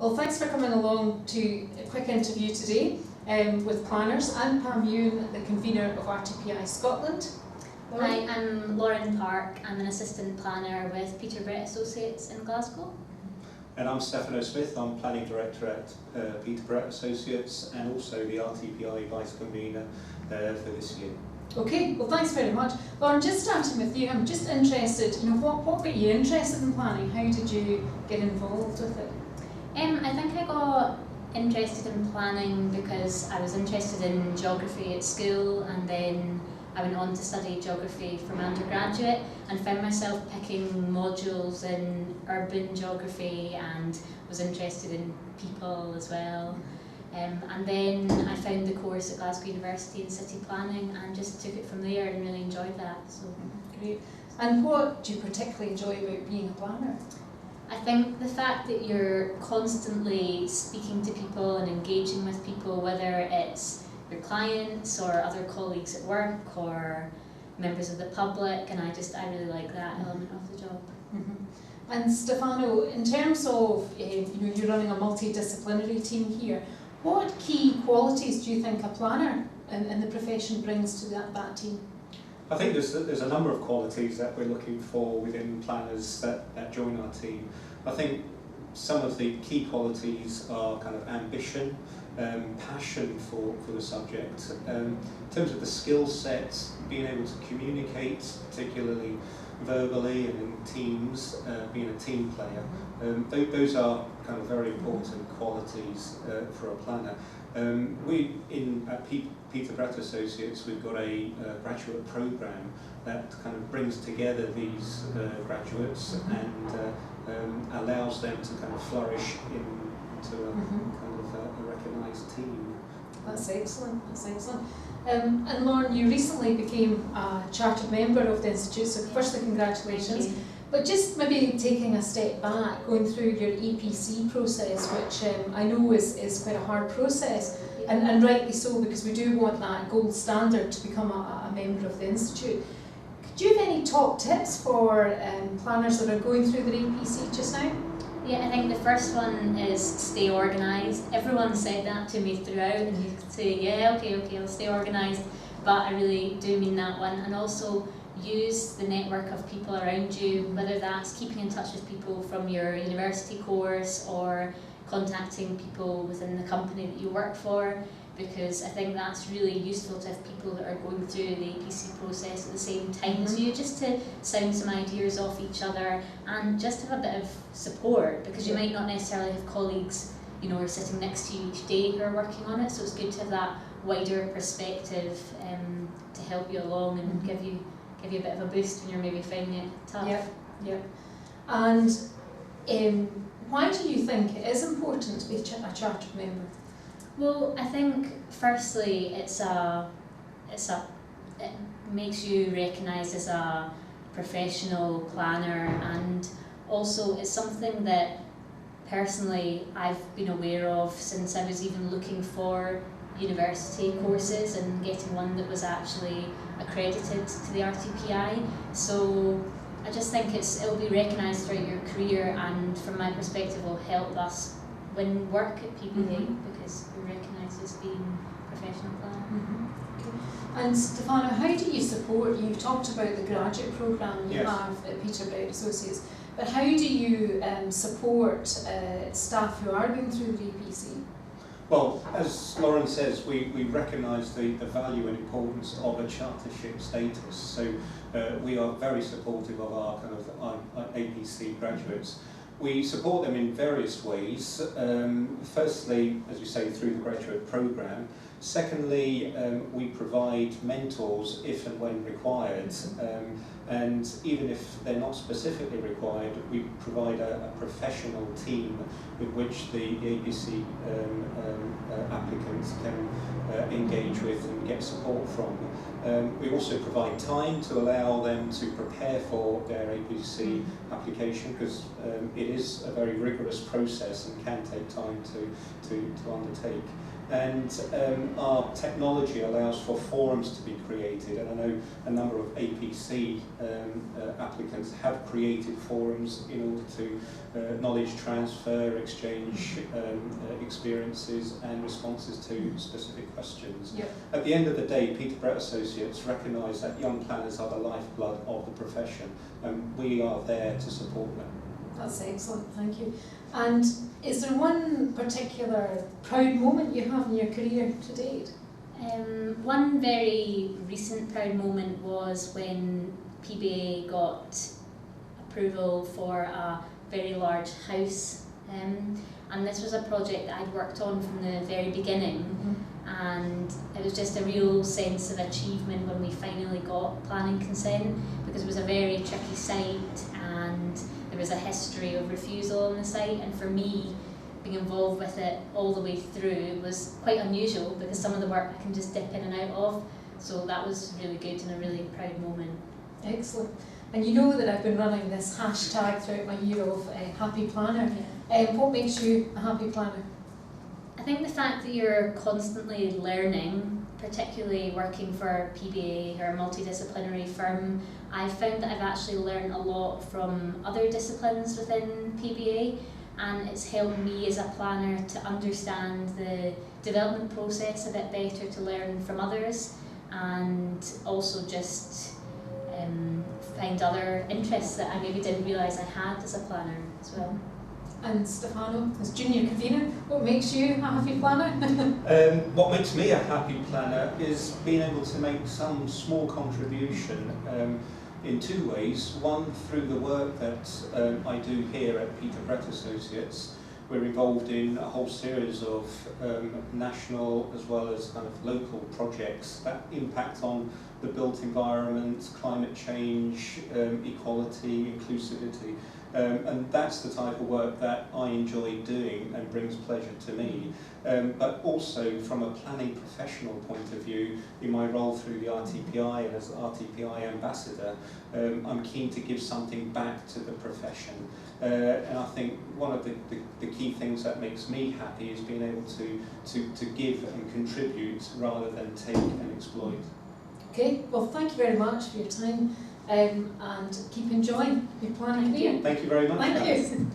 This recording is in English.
Well, thanks for coming along to a quick interview today with planners. I'm Pam Yoon, the convener of RTPI Scotland. Hi, I'm Lauren Park. I'm an assistant planner with Peter Brett Associates in Glasgow. And I'm Stefano Smith. I'm planning director at Peter Brett Associates and also the RTPI vice convener for this year. Okay, well thanks very much. Lauren, just starting with you, I'm just interested, what got you interested in planning? How did you get involved with it? I think I got interested in planning because I was interested in geography at school, and then I went on to study geography from undergraduate and found myself picking modules in urban geography and was interested in people as well. And then I found the course at Glasgow University in city planning and just took it from there and really enjoyed that. So great. And what do you particularly enjoy about being a planner? I think the fact that you're constantly speaking to people and engaging with people, whether it's your clients or other colleagues at work or members of the public, and I really like that element of the job. Mm-hmm. And Stefano, in terms of you're running a multidisciplinary team here, what key qualities do you think a planner in the profession brings to that team? I think there's a number of qualities that we're looking for within planners that join our team. I think some of the key qualities are kind of ambition, passion for the subject. In terms of the skill set, being able to communicate, particularly verbally and in teams, being a team player. Those are kind of very important qualities for a planner. At Peter Brett Associates, we've got a graduate program that kind of brings together these graduates and allows them to kind of flourish into a kind of a recognised team. That's excellent. That's excellent. And Lauren, you recently became a chartered member of the Institute, so firstly congratulations. But just maybe taking a step back, going through your APC process, which I know is quite a hard process, and rightly so, because we do want that gold standard to become a member of the Institute. Could you have any top tips for planners that are going through their APC just now? Yeah, I think the first one is stay organised. Everyone said that to me throughout, and you could say, yeah, okay, I'll stay organised, but I really do mean that one. And also use the network of people around you, whether that's keeping in touch with people from your university course or contacting people within the company that you work for, because I think that's really useful to have people that are going through the APC process at the same time as you, just to sound some ideas off each other and just have a bit of support, because you might not necessarily have colleagues who are sitting next to you each day who are working on it, so it's good to have that wider perspective to help you along and give you a bit of a boost when you're maybe finding it tough. Yeah. And why do you think it is important to be a chartered member? Well, I think firstly it makes you recognised as a professional planner, and also it's something that personally I've been aware of since I was even looking for university courses and getting one that was actually accredited to the RTPI. So I just think it'll be recognised throughout your career, and from my perspective will help us win work at PBA because you're recognised as being a professional planner. Okay. And Stefano, how do you support, you talked about the graduate programme you have at Peter Brett Associates, but how do you support staff who are going through the APC? Well, as Lauren says, we recognise the value and importance of a chartership status. So we are very supportive of our APC graduates. We support them in various ways. Firstly, as you say, through the graduate programme. Secondly, we provide mentors if and when required. And even if they're not specifically required, we provide a professional team with which the APC applicants can engage with and get support from. We also provide time to allow them to prepare for their APC application, because it is a very rigorous process and can take time to undertake. And our technology allows for forums to be created, and I know a number of APC applicants have created forums in order to knowledge transfer, exchange experiences and responses to specific questions. Yep. At the end of the day, Peter Associates recognise that young planners are the lifeblood of the profession, and we are there to support them. That's excellent, thank you. And is there one particular proud moment you have in your career to date? One very recent proud moment was when PBA got approval for a very large house, and this was a project that I'd worked on from the very beginning, and it was just a real sense of achievement when we finally got planning consent, because it was a very tricky site and there was a history of refusal on the site, and for me, being involved with it all the way through was quite unusual, because some of the work I can just dip in and out of, so that was really good and a really proud moment. Excellent. And you know that I've been running this hashtag throughout my year of Happy Planner. What makes you a happy planner? I think the fact that you're constantly learning, particularly working for PBA or a multidisciplinary firm, I've found that I've actually learned a lot from other disciplines within PBA, and it's helped me as a planner to understand the development process a bit better, to learn from others, and also just find other interests that I maybe didn't realise I had as a planner as well. And Stefano, as junior convener, what makes you a happy planner? What makes me a happy planner is being able to make some small contribution in two ways. One, through the work that I do here at Peter Brett Associates. We're involved in a whole series of national as well as kind of local projects that impact on the built environment, climate change, equality, inclusivity. And that's the type of work that I enjoy doing and brings pleasure to me. But also from a planning professional point of view, in my role through the RTPI and as RTPI ambassador, I'm keen to give something back to the profession. And I think one of the key things that makes me happy is being able to give and contribute rather than take and exploit. Okay, well thank you very much for your time and keep enjoying your planning career. Thank you very much. Thank you.